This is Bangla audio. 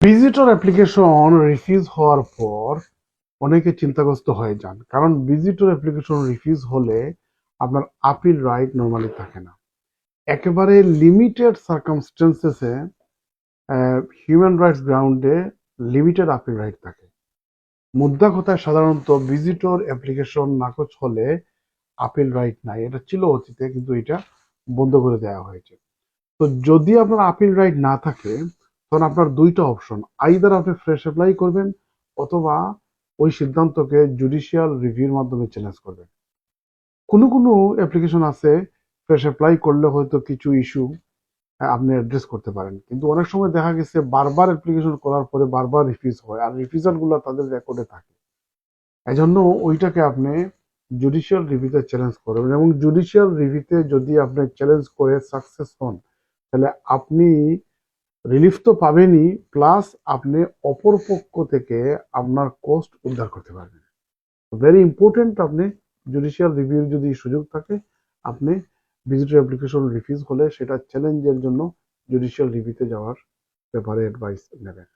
ভিজিটর অ্যাপ্লিকেশন রিফিউজ হওয়ার পর অনেকে চিন্তাগ্রস্ত হয়ে যান, কারণ ভিজিটর অ্যাপ্লিকেশন রিফিউজ হলে আপনার আপিল রাইট নর্মালি থাকে না। একেবারে লিমিটেড সার্কামস্টেন্সেসে হিউম্যান রাইটস গ্রাউন্ডে লিমিটেড আপিল রাইট থাকে। মুদ্রা কথায় সাধারণত ভিজিটর অ্যাপ্লিকেশন নাকচ হলে আপিল রাইট নাই, এটা ছিল অতীতে, কিন্তু এটা বন্ধ করে দেওয়া হয়েছে। তো যদি আপনার আপিল রাইট না থাকে, তখন আপনার দুইটা অপশন, আইদার আপনি ফ্রেশ অ্যাপ্লাই করবেন অথবা ওই সিদ্ধান্তকে জুডিশিয়াল রিভিউর মাধ্যমে চ্যালেঞ্জ করবেন। কোনো কোনো অ্যাপ্লিকেশন আছে ফ্রেশ অ্যাপ্লাই করলে হয়তো কিছু ইস্যু আপনি অ্যাড্রেস করতে পারেন, কিন্তু অনেক সময় দেখা গেছে বারবার অ্যাপ্লিকেশন করার পরে বারবার রিফিউজ হয়, আর রিফিউজাল গুলো তাদের রেকর্ডে থাকে। এজন্য ওইটাকে আপনি জুডিশিয়াল রিভিউতে চ্যালেঞ্জ করবেন, এবং জুডিশিয়াল রিভিউতে যদি আপনি চ্যালেঞ্জ করে সাকসেস হন, তাহলে আপনি রিলিফ তো পাবেনই, প্লাস আপনি অপর পক্ষ থেকে আপনার কস্ট উদ্ধার করতে পারবেন। ভেরি ইম্পর্টেন্ট, আপনি জুডিশিয়াল রিভিউর যদি সুযোগ থাকে, আপনি ভিজিটর অ্যাপ্লিকেশন রিফিউজ হলে সেটা চ্যালেঞ্জের জন্য জুডিশিয়াল রিভিউতে যাওয়ার ব্যাপারে অ্যাডভাইস নেবেন।